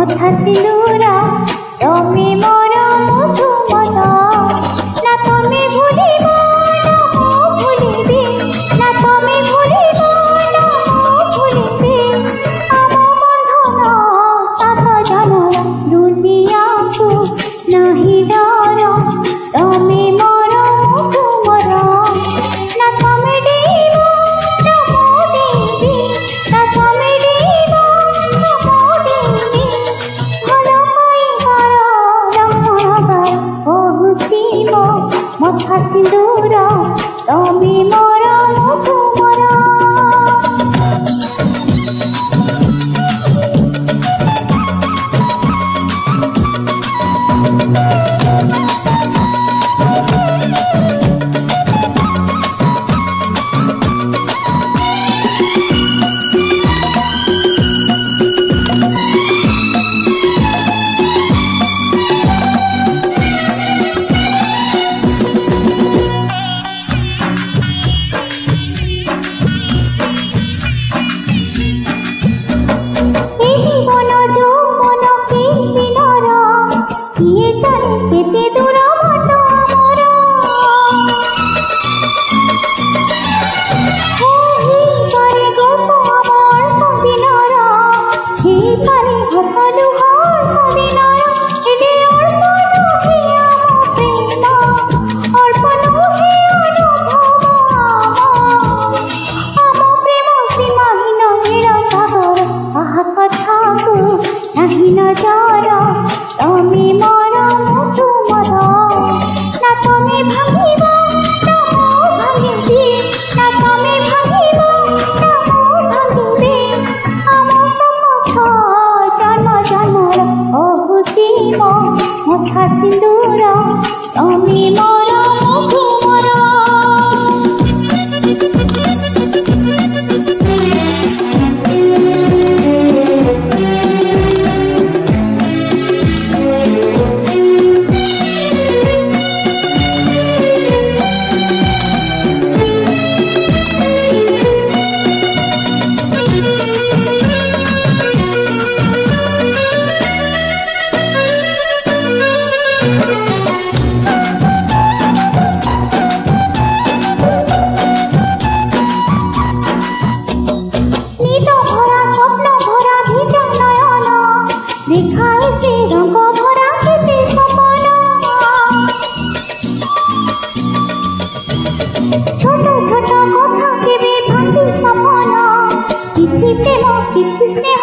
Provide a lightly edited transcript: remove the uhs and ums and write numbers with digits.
मथा सिंदूरा तमे मोर मधुमत ना तमे भूलिब ना मो भूलिबी ना तमे भूलिब ना मो भूलिबी आम बंधन सात जन्मर दुनिया को नहीं डर तमे मोर मधुमर ना तमे डेब ना मो डेबी ना तमे डेब ना मो डेबी भल पाइबार लक्षण कहुची मो मथा सिंदूर तमे मोर मधुमर। मथा सिंदूर तमे मोर मधुमर। छोट छोट कथा के भी भांगी सपना किछि प्रेम किछि स्नेह